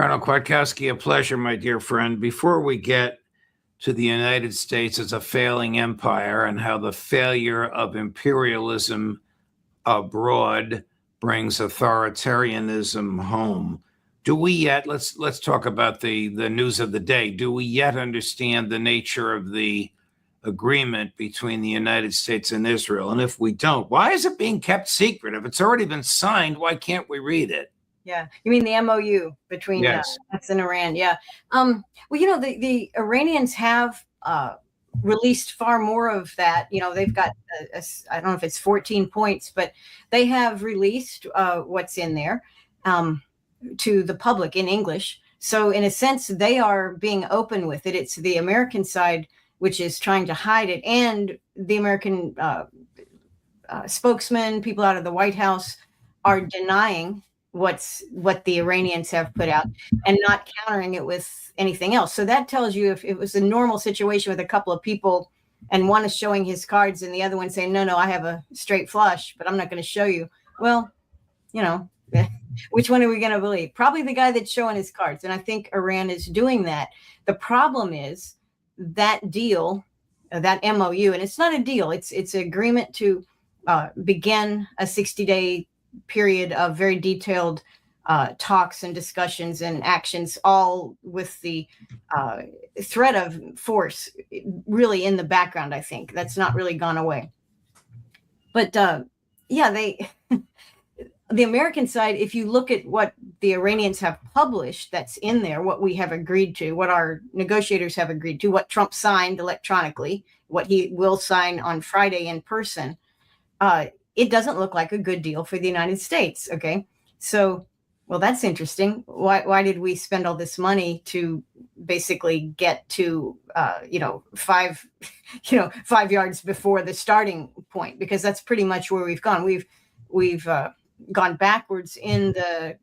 Colonel Kwiatkowski, a pleasure, my dear friend. Before we get to the United States as a failing empire and how the failure of imperialism abroad brings authoritarianism home, do we yet, let's talk about the news of the day. Do we yet understand the nature of the agreement between the United States and Israel? And if we don't, why is it being kept secret? If it's already been signed, why can't we read it? Yeah, you mean the MOU between Yes. us and Iran? Yeah. Well, the Iranians have released far more of that. They've got I don't know if it's 14 points, but they have released what's in there to the public in English. So in a sense, they are being open with it. It's the American side which is trying to hide it, and the American spokesman, people out of the White House, are denying what the Iranians have put out and not countering it with anything else. So that tells you, if it was a normal situation with a couple of people and one is showing his cards and the other one saying, no, I have a straight flush, but I'm not going to show you. Well, which one are we going to believe? Probably the guy that's showing his cards. And I think Iran is doing that. The problem is that deal, that MOU, and it's not a deal. It's an agreement to begin a 60-day period of very detailed talks and discussions and actions, all with the threat of force really in the background. I think that's not really gone away. But the American side, if you look at what the Iranians have published that's in there, what we have agreed to, what our negotiators have agreed to, what Trump signed electronically, what he will sign on Friday in person, it doesn't look like a good deal for the United States. Okay. So, well, that's interesting. Why did we spend all this money to basically get to, 5 yards before the starting point? Because that's pretty much where we've gone. We've gone backwards in the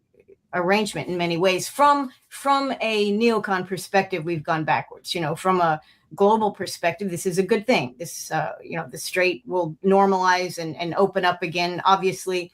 arrangement in many ways. From a neocon perspective, we've gone backwards. From a global perspective, this is a good thing. This, the strait will normalize and open up again, obviously,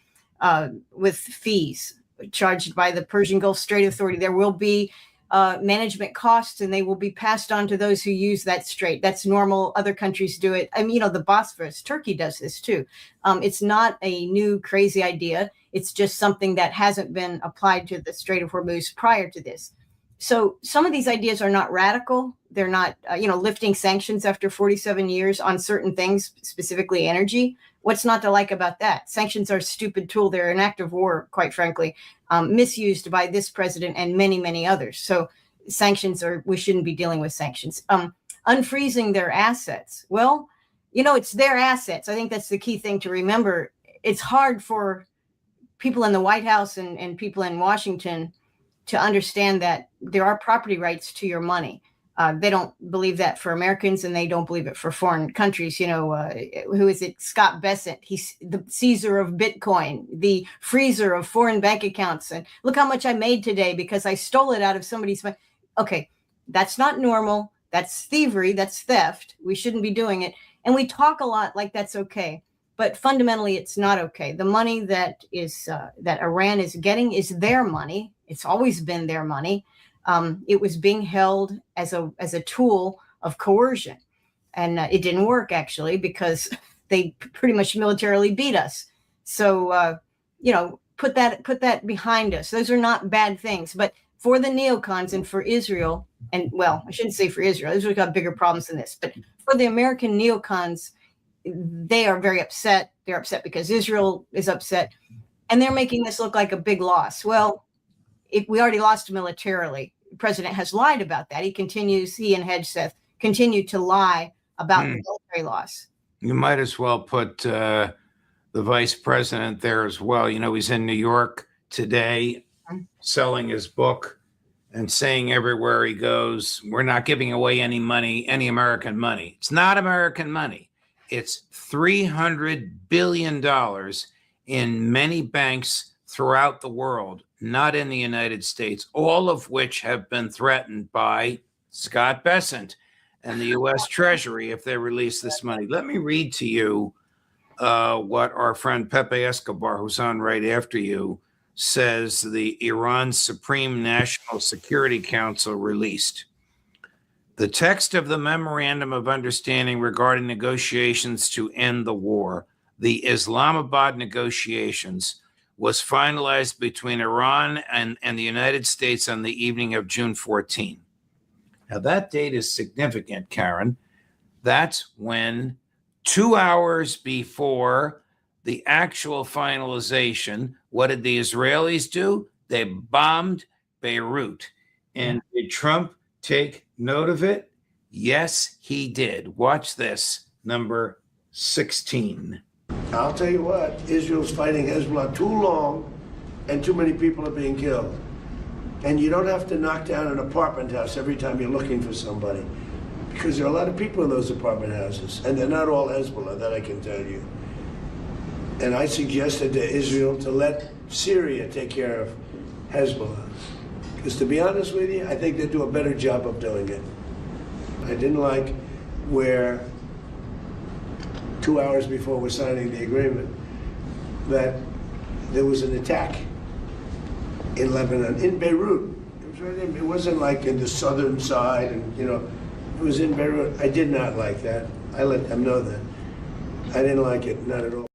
with fees charged by the Persian Gulf Strait Authority. There will be management costs, and they will be passed on to those who use that strait. That's normal. Other countries do it. The Bosphorus, Turkey does this too. It's not a new crazy idea. It's just something that hasn't been applied to the Strait of Hormuz prior to this. So some of these ideas are not radical. They're not, lifting sanctions after 47 years on certain things, specifically energy. What's not to like about that? Sanctions are a stupid tool. They're an act of war, quite frankly, misused by this president and many, many others. So we shouldn't be dealing with sanctions. Unfreezing their assets. Well, it's their assets. I think that's the key thing to remember. It's hard for people in the White House and people in Washington to understand that there are property rights to your money. They don't believe that for Americans, and they don't believe it for foreign countries. Who is it? Scott Bessent. He's the Caesar of Bitcoin, the freezer of foreign bank accounts. And look how much I made today because I stole it out of somebody's money. Okay, that's not normal. That's thievery. That's theft. We shouldn't be doing it. And we talk a lot like that's okay. But fundamentally, it's not okay. The money that Iran is getting is their money. It's always been their money. It was being held as a tool of coercion, and it didn't work actually because they pretty much militarily beat us. So put that behind us. Those are not bad things. But for the neocons and for Israel, and well, I shouldn't say for Israel. Israel's got bigger problems than this. But for the American neocons, they are very upset. They're upset because Israel is upset, and they're making this look like a big loss. Well, if we already lost militarily, the president has lied about that. He and Hegseth continue to lie about the military loss. You might as well put the vice president there as well. He's in New York today selling his book and saying everywhere he goes, we're not giving away any money, any American money. It's not American money. It's $300 billion in many banks throughout the world, not in the United States, all of which have been threatened by Scott Bessent and the U.S. Treasury if they release this money. Let me read to you what our friend Pepe Escobar, who's on right after you, says the Iran's Supreme National Security Council released. The text of the Memorandum of Understanding regarding negotiations to end the war, the Islamabad negotiations, was finalized between Iran and the United States on the evening of June 14. Now, that date is significant, Karen. That's when 2 hours before the actual finalization, what did the Israelis do? They bombed Beirut. And did Trump take note of it? Yes, he did. Watch this, number 16. I'll tell you what, Israel's fighting Hezbollah too long and too many people are being killed. And you don't have to knock down an apartment house every time you're looking for somebody, because there are a lot of people in those apartment houses, and they're not all Hezbollah, that I can tell you. And I suggested to Israel to let Syria take care of Hezbollah. Because to be honest with you, I think they do a better job of doing it. I didn't like where 2 hours before we're signing the agreement that there was an attack in Lebanon, in Beirut. It wasn't like in the southern side, and it was in Beirut. I did not like that. I let them know that. I didn't like it, not at all.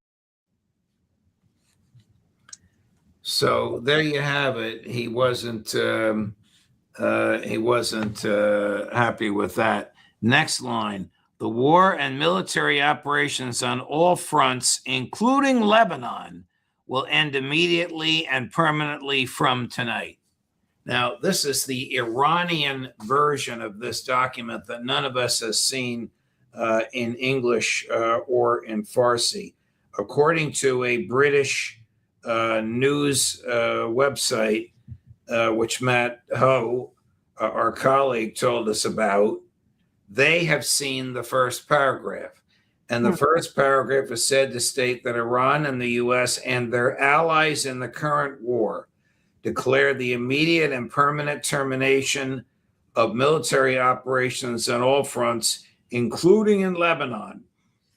So there you have it. He wasn't happy with that. Next line: the war and military operations on all fronts, including Lebanon, will end immediately and permanently from tonight. Now, this is the Iranian version of this document that none of us has seen in English or in Farsi. According to a British news website, which Matt Ho, our colleague, told us about, they have seen the first paragraph. And the first paragraph is said to state that Iran and the U.S. and their allies in the current war declare the immediate and permanent termination of military operations on all fronts, including in Lebanon,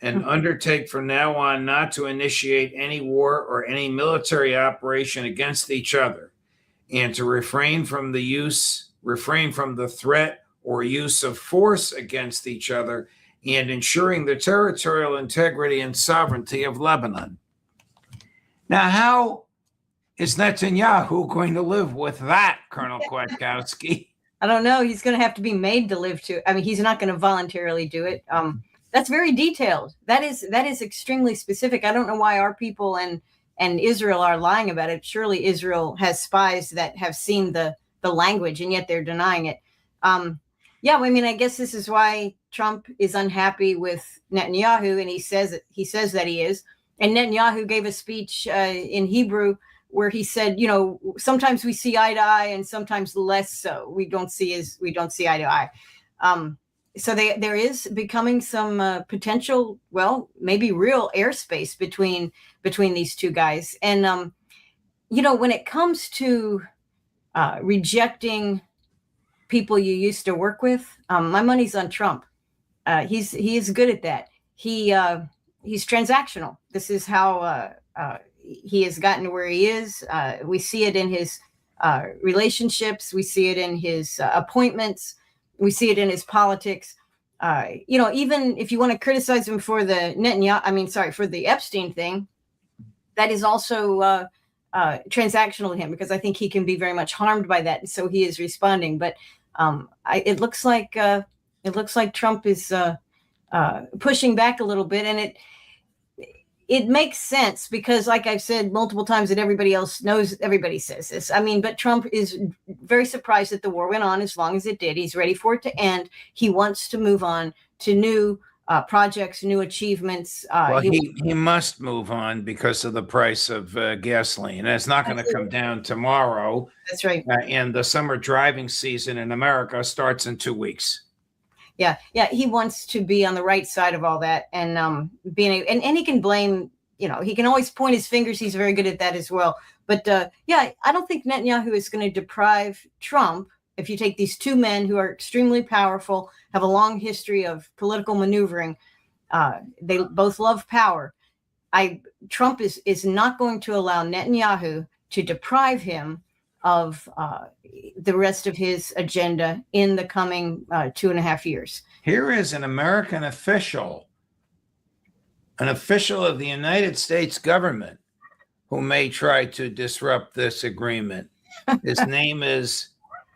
and undertake from now on not to initiate any war or any military operation against each other, and to refrain from the threat or use of force against each other, and ensuring the territorial integrity and sovereignty of Lebanon. Now, how is Netanyahu going to live with that, Colonel Kwiatkowski? I don't know. He's going to have to be made to live to. I mean, he's not going to voluntarily do it. That's very detailed. That is extremely specific. I don't know why our people and Israel are lying about it. Surely Israel has spies that have seen the language, and yet they're denying it. Yeah, I mean, I guess this is why Trump is unhappy with Netanyahu, and he says that he is. And Netanyahu gave a speech in Hebrew where he said, sometimes we see eye to eye, and sometimes less so. We don't see eye to eye. So there is becoming some potential, well, maybe real airspace between these two guys. And when it comes to rejecting people you used to work with, my money's on Trump. He is good at that. He's transactional. This is how he has gotten to where he is. We see it in his relationships. We see it in his appointments. We see it in his politics. Even if you want to criticize him for for the Epstein thing, that is also transactional to him, because I think he can be very much harmed by that, and so he is responding. But it looks like Trump is pushing back a little bit, and it makes sense, because, like I've said multiple times, that everybody else knows. Everybody says this. I mean, but Trump is very surprised that the war went on as long as it did. He's ready for it to end. He wants to move on to new projects, new achievements. He must move on because of the price of gasoline. And it's not going to come down tomorrow. That's right. And the summer driving season in America starts in 2 weeks. Yeah. He wants to be on the right side of all that, and and he can blame. He can always point his fingers. He's very good at that as well. But I don't think Netanyahu is going to deprive Trump. If you take these two men who are extremely powerful, have a long history of political maneuvering, they both love power. Trump is not going to allow Netanyahu to deprive him of the rest of his agenda in the coming 2.5 years. Here is an American official, an official of the United States government, who may try to disrupt this agreement. His name is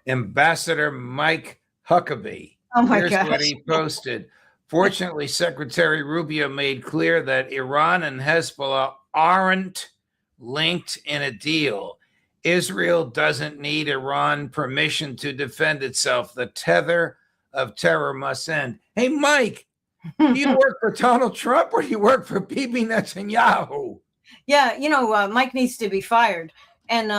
Ambassador Mike Huckabee. Oh my Here's gosh. what he posted. Fortunately, Secretary Rubio made clear that Iran and Hezbollah aren't linked in a deal. Israel doesn't need Iran permission to defend itself. The tether of terror must end. Hey, Mike, do you work for Donald Trump or do you work for Bibi Netanyahu? Yeah, Mike needs to be fired. And,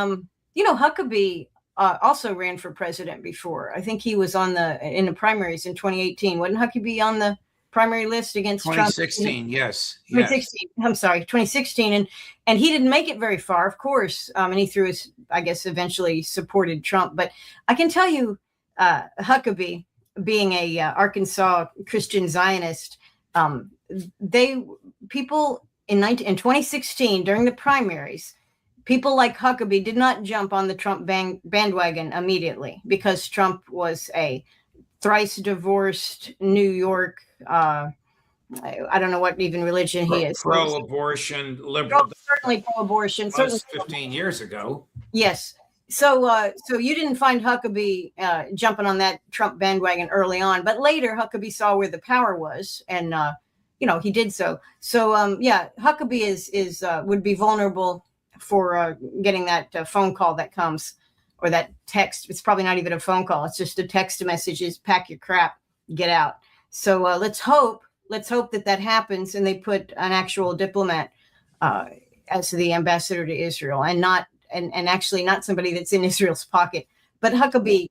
Huckabee also ran for president before. I think he was in the primaries in 2018. Wasn't Huckabee on the primary list against 2016, Trump? yes. 2016. I'm sorry, 2016. And he didn't make it very far, of course. And he eventually supported Trump. But I can tell you, Huckabee, being a Arkansas Christian Zionist, people in 2016 during the primaries, people like Huckabee did not jump on the Trump bandwagon immediately because Trump was a thrice divorced New York. I don't know what even religion he is. Pro-abortion, liberal. Certainly pro-abortion. Certainly 15 years ago. Yes. So you didn't find Huckabee jumping on that Trump bandwagon early on, but later Huckabee saw where the power was, and he did so. So Huckabee is would be vulnerable for getting that phone call that comes, or that text. It's probably not even a phone call. It's just a text message: pack your crap, get out. So let's hope that happens, and they put an actual diplomat as the ambassador to Israel, and actually not somebody that's in Israel's pocket. But Huckabee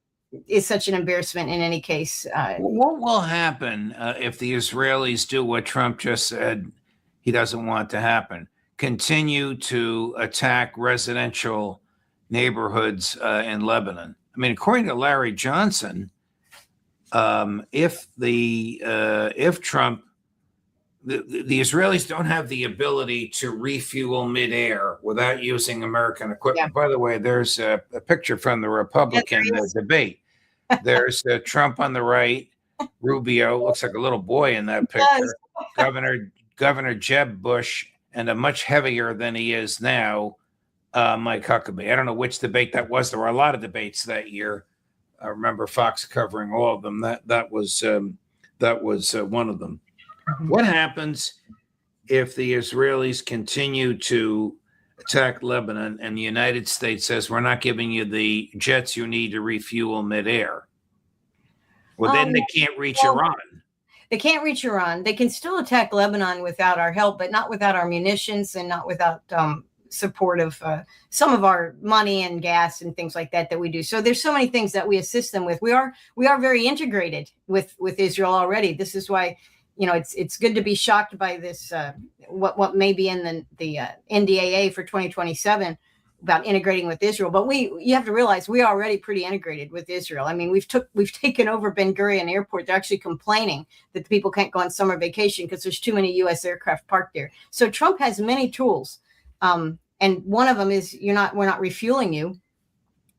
is such an embarrassment in any case. What will happen if the Israelis do what Trump just said he doesn't want to happen? Continue to attack residential neighborhoods in Lebanon. I mean, according to Larry Johnson, if Trump, the Israelis don't have the ability to refuel midair without using American equipment. Yeah. By the way, there's a picture from the Republican debate. There's Trump on the right, Rubio, looks like a little boy in that picture, Governor Jeb Bush, and a much heavier than he is now, Mike Huckabee. I don't know which debate that was. There were a lot of debates that year. I remember Fox covering all of them. That was one of them. What happens if the Israelis continue to attack Lebanon and the United States says, we're not giving you the jets you need to refuel midair? Well, then they can't reach Iran. They can't reach Iran. They can still attack Lebanon without our help, but not without our munitions and not without support of some of our money and gas and things like that we do. So there's so many things that we assist them with. We are very integrated with Israel already. This is why, it's good to be shocked by this, what may be in the NDAA for 2027 about integrating with Israel. But you have to realize we are already pretty integrated with Israel. I mean, we've taken over Ben Gurion Airport. They're actually complaining that the people can't go on summer vacation because there's too many U.S. aircraft parked there. So Trump has many tools. And one of them is we're not refueling you.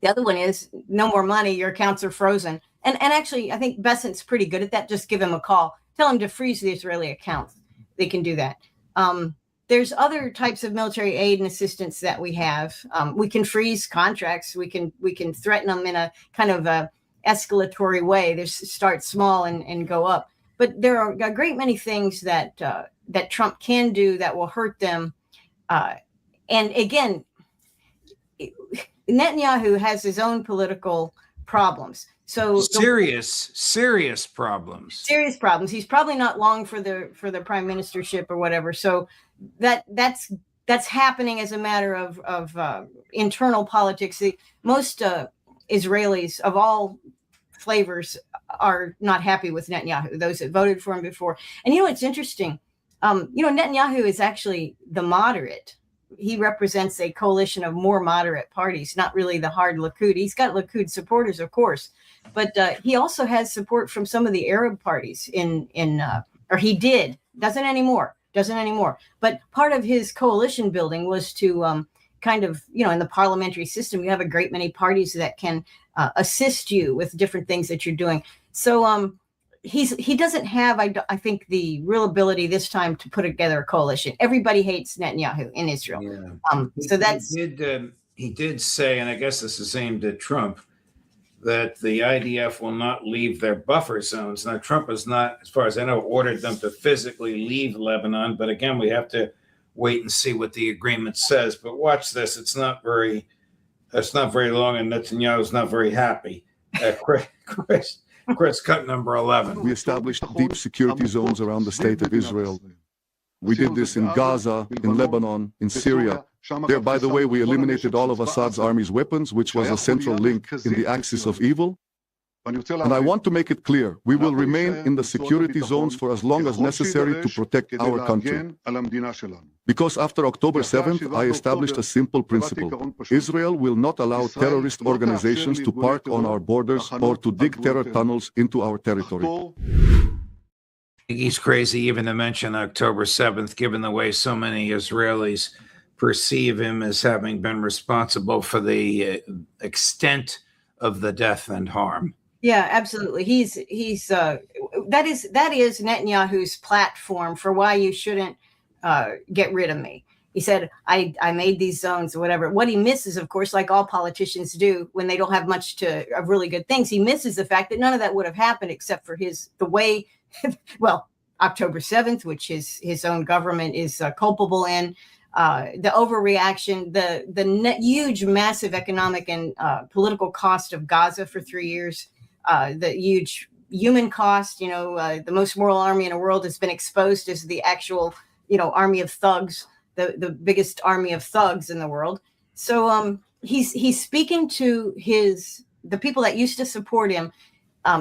The other one is no more money. Your accounts are frozen. And actually, I think Bessent's pretty good at that. Just give him a call. Tell him to freeze the Israeli accounts. They can do that. There's other types of military aid and assistance that we have. We can freeze contracts. We can threaten them in a kind of a escalatory way. There's start small and go up. But there are a great many things that Trump can do that will hurt them. And again, Netanyahu has his own political problems. So serious problems. Serious problems. He's probably not long for the prime ministership or whatever. So that's happening as a matter of internal politics. Most Israelis of all flavors are not happy with Netanyahu. Those that voted for him before. And it's interesting. Netanyahu is actually the moderate. He represents a coalition of more moderate parties, not really the hard Likud. He's got Likud supporters, of course, but he also has support from some of the Arab parties or he did, doesn't anymore. But part of his coalition building was to kind of, in the parliamentary system, you have a great many parties that can assist you with different things that you're doing. So he doesn't have, I think, the real ability this time to put together a coalition. Everybody hates Netanyahu in Israel. Yeah. So that's He did say, and I guess this is aimed at Trump, that the IDF will not leave their buffer zones. Now, Trump has not, as far as I know, ordered them to physically leave Lebanon. But again, we have to wait and see what the agreement says. But watch this; it's not very long, and Netanyahu's not very happy. Chris, cut number 11. We established deep security zones around the state of Israel. We did this in Gaza, in Lebanon, in Syria. There, by the way, we eliminated all of Assad's army's weapons, which was a central link in the axis of evil. And I want to make it clear, we will remain in the security zones for as long as necessary to protect our country. Because after October 7th, I established a simple principle. Israel will not allow terrorist organizations to park on our borders or to dig terror tunnels into our territory. He's crazy even to mention October 7th, given the way so many Israelis perceive him as having been responsible for the extent of the death and harm. Yeah, absolutely. That is Netanyahu's platform for why you shouldn't get rid of me. He said, I made these zones or whatever. What he misses, of course, like all politicians do when they don't have much of really good things, he misses the fact that none of that would have happened except for the way, well, October 7th, which his own government is culpable in, the overreaction, the huge, massive economic and political cost of Gaza for 3 years, the huge human cost, the most moral army in the world has been exposed as the actual, army of thugs, the biggest army of thugs in the world. So he's speaking to the people that used to support him,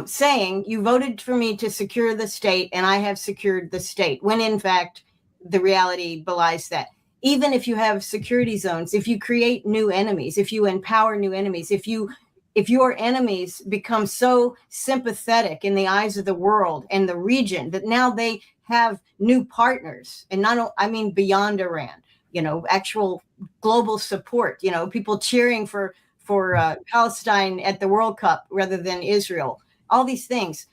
saying, you voted for me to secure the state and I have secured the state, when in fact, the reality belies that. Even if you have security zones, if you create new enemies, if you empower new enemies, if your enemies become so sympathetic in the eyes of the world and the region that now they have new partners, and I mean beyond Iran, actual global support, people cheering for Palestine at the World Cup rather than Israel, all these things.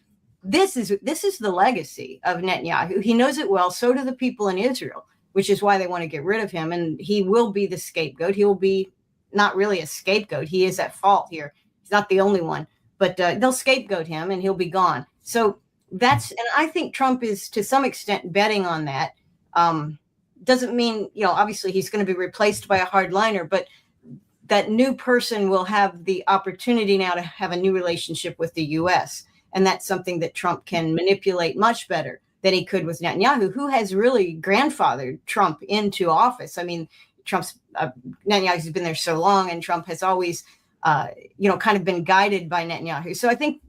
This is the legacy of Netanyahu. He knows it well. So do the people in Israel, which is why they want to get rid of him. And he will be the scapegoat. He will be not really a scapegoat. He is at fault here. He's not the only one, but they'll scapegoat him and he'll be gone. So and I think Trump is to some extent betting on that. Doesn't mean, obviously he's going to be replaced by a hardliner, but that new person will have the opportunity now to have a new relationship with the U.S. And that's something that Trump can manipulate much better than he could with Netanyahu, who has really grandfathered Trump into office. I mean, Netanyahu's been there so long, and Trump has always, kind of been guided by Netanyahu. So I think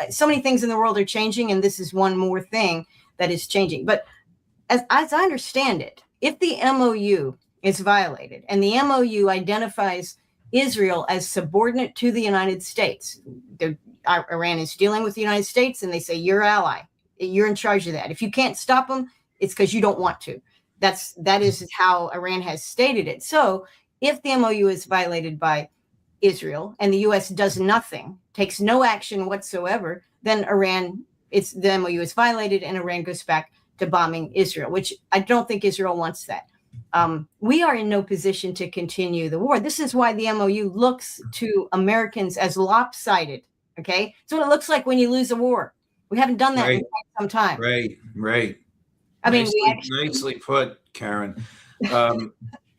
so many things in the world are changing, and this is one more thing that is changing. But as I understand it, if the MOU is violated and the MOU identifies Israel as subordinate to the United States, Iran is dealing with the United States, and they say, you're ally. You're in charge of that. If you can't stop them, it's because you don't want to. That is how Iran has stated it. So if the MOU is violated by Israel and the U.S. does nothing, takes no action whatsoever, then the MOU is violated and Iran goes back to bombing Israel, which I don't think Israel wants that. We are in no position to continue the war. This is why the MOU looks to Americans as lopsided. Okay. It's what it looks like when you lose a war. We haven't done that in quite some time. Right. I mean, nicely put, Karen. Let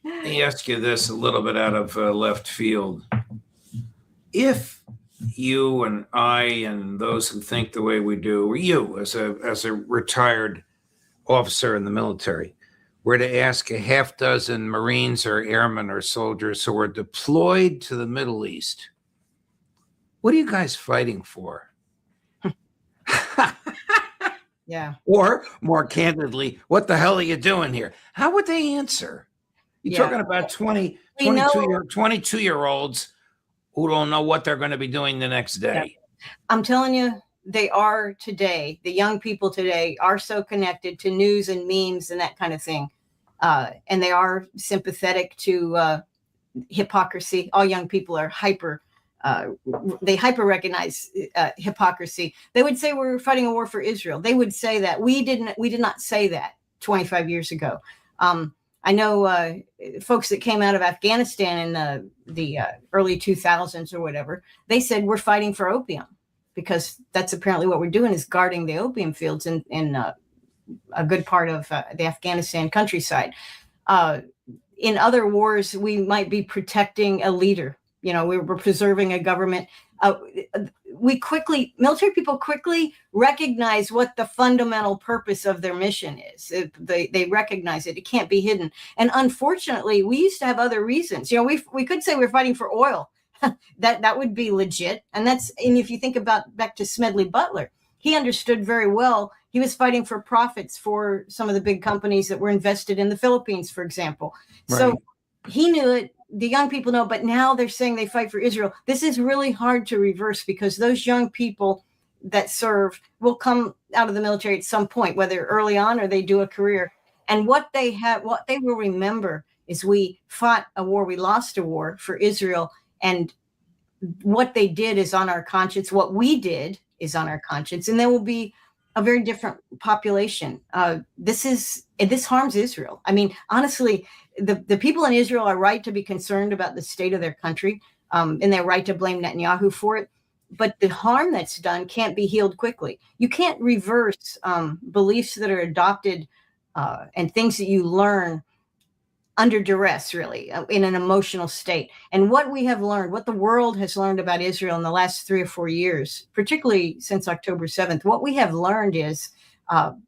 me ask you this a little bit out of left field. If you and I and those who think the way we do, or you as a retired officer in the military, were to ask a half dozen Marines or airmen or soldiers who are deployed to the Middle East, what are you guys fighting for? Yeah. Or more candidly, what the hell are you doing here? How would they answer? You're talking about 22-year-olds who don't know what they're going to be doing the next day. Yeah. I'm telling you, they are today. The young people today are so connected to news and memes and that kind of thing. And they are sympathetic to hypocrisy. All young people are they hyper recognize hypocrisy. They would say we're fighting a war for Israel. They would say that. We did not say that 25 years ago. I know folks that came out of Afghanistan in the early 2000s or whatever, they said we're fighting for opium, because that's apparently what we're doing, is guarding the opium fields in a good part of the Afghanistan countryside. In other wars, we might be protecting a leader. You know, we're preserving a government. Military people quickly recognize what the fundamental purpose of their mission is. They recognize it. It can't be hidden. And unfortunately, we used to have other reasons. You know, we could say we're fighting for oil. that would be legit. And if you think about back to Smedley Butler, he understood very well. He was fighting for profits for some of the big companies that were invested in the Philippines, for example. Right. So he knew it. The young people know, but now they're saying they fight for Israel. This is really hard to reverse, because those young people that serve will come out of the military at some point, whether early on or they do a career. And what they will remember is we fought a war, we lost a war for Israel, and what they did is on our conscience. What we did is on our conscience, and there will be a very different population. This harms Israel. I mean, honestly, the people in Israel are right to be concerned about the state of their country, and they're right to blame Netanyahu for it. But the harm that's done can't be healed quickly. You can't reverse beliefs that are adopted and things that you learn under duress, really, in an emotional state. And what we have learned, what the world has learned about Israel in the last 3 or 4 years, particularly since October 7th, what we have learned is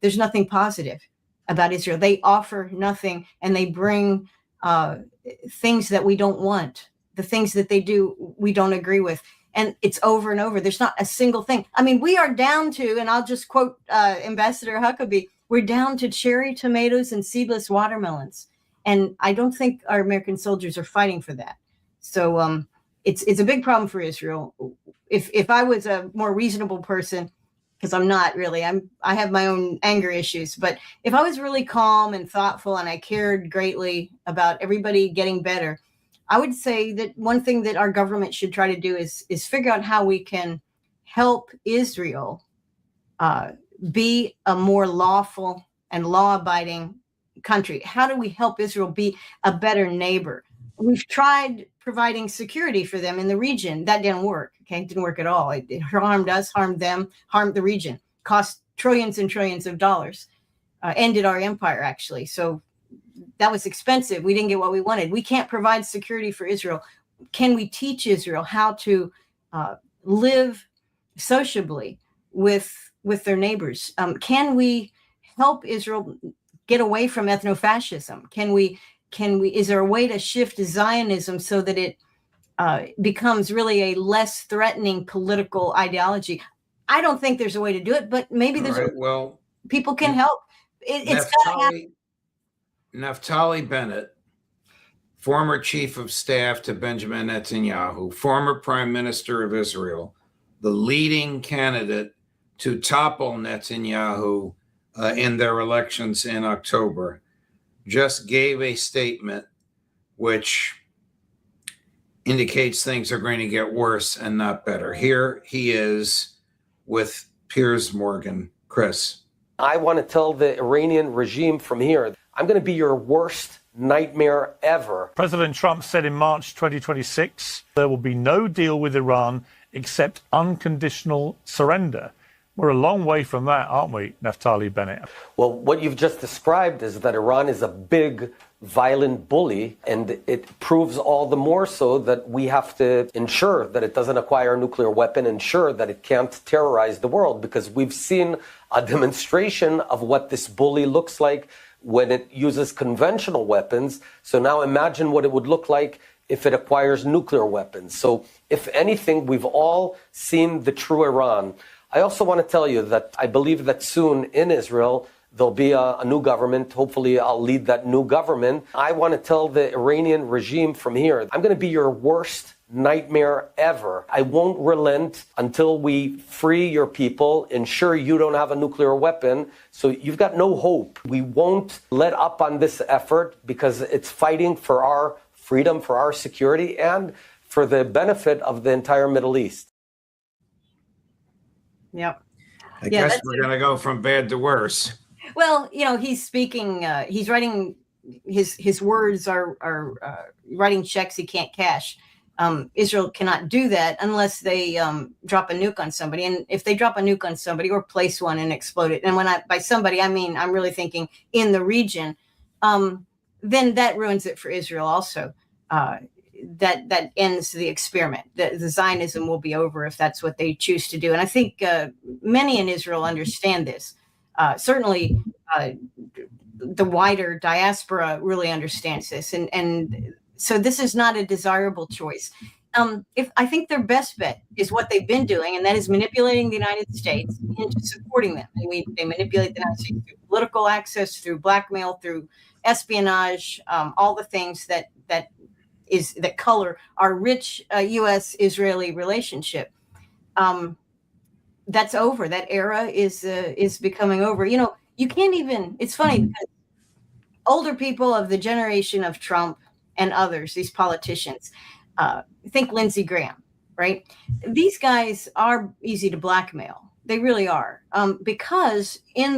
there's nothing positive about Israel. They offer nothing, and they bring things that we don't want. The things that they do, we don't agree with. And it's over and over. There's not a single thing. I mean, we are down to, and I'll just quote Ambassador Huckabee, we're down to cherry tomatoes and seedless watermelons. And I don't think our American soldiers are fighting for that. So it's a big problem for Israel. If I was a more reasonable person, because I'm not really, I have my own anger issues, but if I was really calm and thoughtful and I cared greatly about everybody getting better, I would say that one thing that our government should try to do is figure out how we can help Israel be a more lawful and law-abiding country. How do we help Israel be a better neighbor? We've tried providing security for them in the region. That didn't work. Okay, it didn't work at all. It harmed us, harmed them, harmed the region, cost trillions and trillions of dollars, ended our empire, actually. So that was expensive. We didn't get what we wanted. We can't provide security for Israel. Can we teach Israel how to live sociably with their neighbors? Can we help Israel get away from ethnofascism? Is there a way to shift Zionism so that it becomes really a less threatening political ideology? I don't think there's a way to do it, but maybe there's people can help. It's got to happen. Naftali Bennett, former chief of staff to Benjamin Netanyahu, former prime minister of Israel, the leading candidate to topple Netanyahu in their elections in October, just gave a statement which indicates things are going to get worse and not better. Here he is with Piers Morgan. Chris. I want to tell the Iranian regime from here, I'm going to be your worst nightmare ever. President Trump said in March 2026, there will be no deal with Iran except unconditional surrender. We're a long way from that, aren't we, Naftali Bennett? Well, what you've just described is that Iran is a big, violent bully, and it proves all the more so that we have to ensure that it doesn't acquire a nuclear weapon, ensure that it can't terrorize the world, because we've seen a demonstration of what this bully looks like when it uses conventional weapons. So now imagine what it would look like if it acquires nuclear weapons. So if anything, we've all seen the true Iran. I also want to tell you that I believe that soon in Israel, there'll be a new government. Hopefully, I'll lead that new government. I want to tell the Iranian regime from here, I'm going to be your worst nightmare ever. I won't relent until we free your people, ensure you don't have a nuclear weapon. So you've got no hope. We won't let up on this effort because it's fighting for our freedom, for our security, and for the benefit of the entire Middle East. Yep. I guess we're going to go from bad to worse. Well, he's speaking, he's writing, his words are writing checks he can't cash. Israel cannot do that unless they drop a nuke on somebody. And if they drop a nuke on somebody or place one and explode it, and by somebody, I mean, I'm really thinking in the region, then that ruins it for Israel also. That ends the experiment. The Zionism will be over if that's what they choose to do. And I think many in Israel understand this. Certainly, the wider diaspora really understands this. And so this is not a desirable choice. If I think their best bet is what they've been doing, and that is manipulating the United States into supporting them. And they manipulate the United States through political access, through blackmail, through espionage, all the things that color our rich U.S.-Israeli relationship. That's over. That era is becoming over. You can't even. It's funny because older people of the generation of Trump and others, these politicians, think Lindsey Graham, right? These guys are easy to blackmail. They really are, because they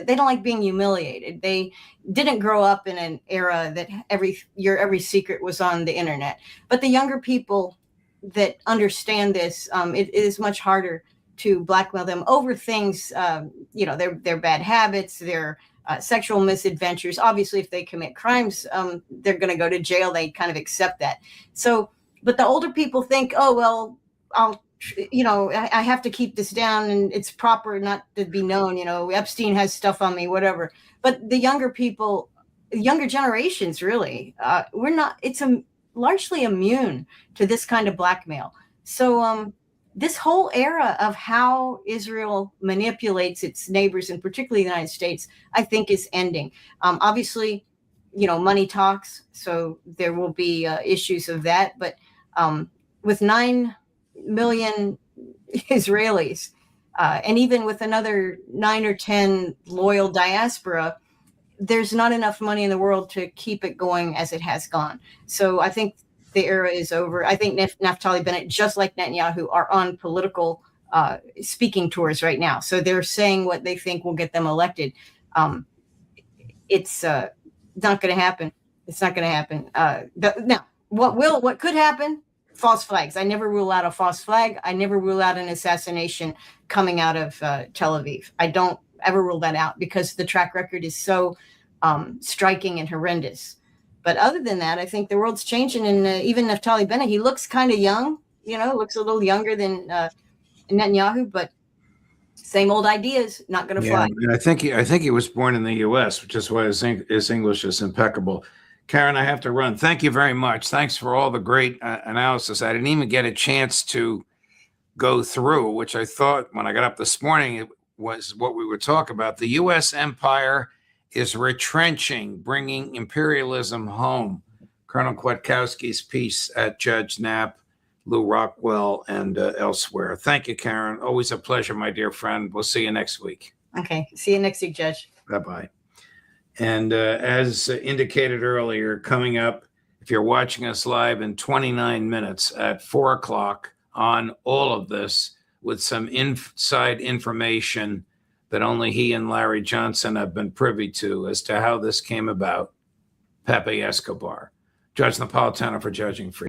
don't like being humiliated. They didn't grow up in an era that every secret was on the internet. But the younger people that understand this, it is much harder to blackmail them over things, their bad habits, their sexual misadventures. Obviously, if they commit crimes, they're going to go to jail. They kind of accept that. So, but the older people think, oh, well, I have to keep this down and it's proper not to be known, Epstein has stuff on me, whatever. But the younger people, younger generations, really, it's largely immune to this kind of blackmail. So this whole era of how Israel manipulates its neighbors, and particularly the United States, I think is ending. Obviously, money talks, so there will be issues of that. But with 9 million Israelis, and even with another 9 or 10 loyal diaspora, there's not enough money in the world to keep it going as it has gone. So I think the era is over. I think Naftali Bennett, just like Netanyahu, are on political speaking tours right now. So they're saying what they think will get them elected. It's not going to happen. It's not going to happen. Now, what could happen? False flags. I never rule out a false flag. I never rule out an assassination coming out of Tel Aviv. I don't ever rule that out because the track record is so striking and horrendous. But other than that, I think the world's changing. And even Naftali Bennett, he looks kind of young, looks a little younger than Netanyahu, but same old ideas, not going to fly. And I think he was born in the U.S., which is why his English is impeccable. Karen, I have to run. Thank you very much. Thanks for all the great analysis. I didn't even get a chance to go through, which I thought when I got up this morning, it was what we would talk about. The U.S. empire is retrenching, bringing imperialism home. Colonel Kwiatkowski's piece at Judge Knapp, Lou Rockwell, and elsewhere. Thank you, Karen. Always a pleasure, my dear friend. We'll see you next week. Okay. See you next week, Judge. Bye-bye. And as indicated earlier, coming up, if you're watching us live in 29 minutes at 4 o'clock on all of this with some inside information that only he and Larry Johnson have been privy to as to how this came about, Pepe Escobar. Judge Napolitano for Judging Free.